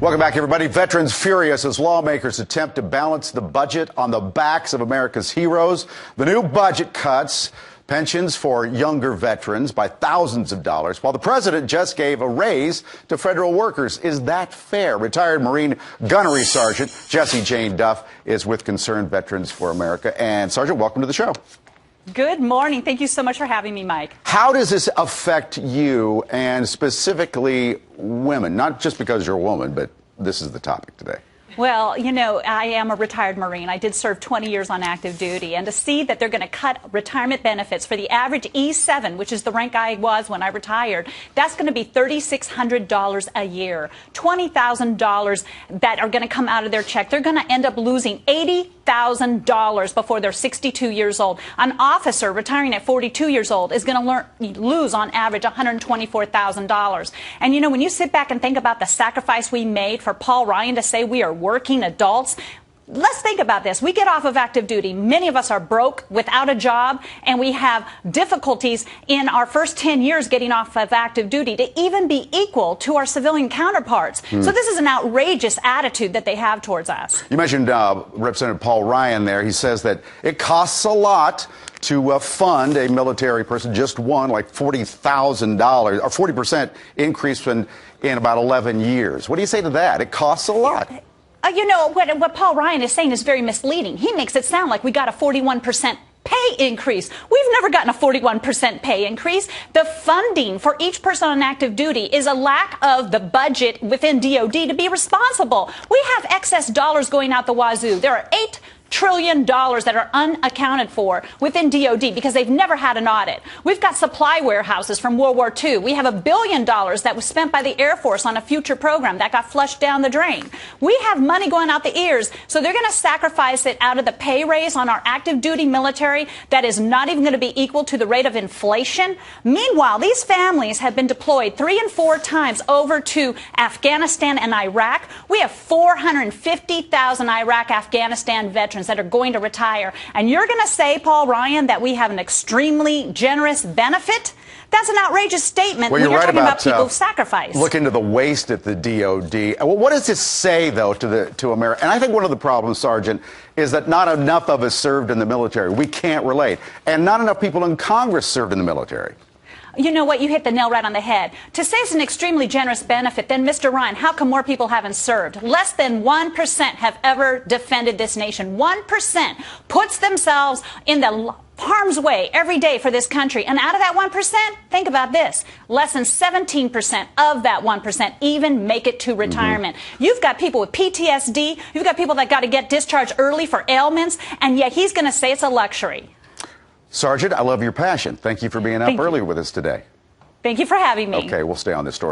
Welcome back, everybody. Veterans furious as lawmakers attempt to balance the budget on the backs of America's heroes. The new budget cuts pensions for younger veterans by thousands of dollars, while the president just gave a raise to federal workers. Is that fair? Retired Marine Gunnery Sergeant Jessie Jane Duff is with Concerned Veterans for America. And Sergeant, welcome to the show. Good morning. Thank you so much for having me, Mike. How does this affect you, and specifically women? Not just because you're a woman, but this is the topic today. Well, you know, I am a retired Marine. I did serve 20 years on active duty. And to see that they're going to cut retirement benefits for the average E7, which is the rank I was when I retired, that's going to be $3,600 a year, $20,000 that are going to come out of their check. They're going to end up losing $80,000 before they're 62 years old. An officer retiring at 42 years old is going to lose on average $124,000. And, you know, when you sit back and think about the sacrifice we made for Paul Ryan to say we are working adults, let's think about this. We get off of active duty. Many of us are broke, without a job, and we have difficulties in our first 10 years getting off of active duty to even be equal to our civilian counterparts. So this is an outrageous attitude that they have towards us. You mentioned Representative Paul Ryan there. He says that it costs a lot to fund a military person, just one, like $40,000, or 40% increase in about 11 years. What do you say to that? It costs a lot. You know, what Paul Ryan is saying is very misleading. He makes it sound like we got a 41% pay increase. We've never gotten a 41% pay increase. The funding for each person on active duty is a lack of the budget within DOD to be responsible. We have excess dollars going out the wazoo. There are $8 trillion that are unaccounted for within DOD because they've never had an audit. We've got supply warehouses from World War II. We have $1 billion that was spent by the Air Force on a future program that got flushed down the drain. We have money going out the ears, so they're going to sacrifice it out of the pay raise on our active duty military that is not even going to be equal to the rate of inflation. Meanwhile, these families have been deployed 3 and 4 times over to Afghanistan and Iraq. We have 450,000 Iraq-Afghanistan veterans that are going to retire. And you're going to say, Paul Ryan, that we have an extremely generous benefit? That's an outrageous statement when you're talking about people's sacrifice. Look into the waste at the DOD. Well, what does this say, though, to America? And I think one of the problems, Sergeant, is that not enough of us served in the military. We can't relate. And not enough people in Congress served in the military. You know what? You hit the nail right on the head. To say it's an extremely generous benefit, then, Mr. Ryan, how come more people haven't served? Less than 1% have ever defended this nation. 1% puts themselves in the harm's way every day for this country. And out of that 1%, think about this, less than 17% of that 1% even make it to retirement. You've got people with PTSD. You've got people that got to get discharged early for ailments, and yet he's going to say it's a luxury. Sergeant, I love your passion. Thank you for being up early with us today. Thank you for having me. Okay, we'll stay on this story.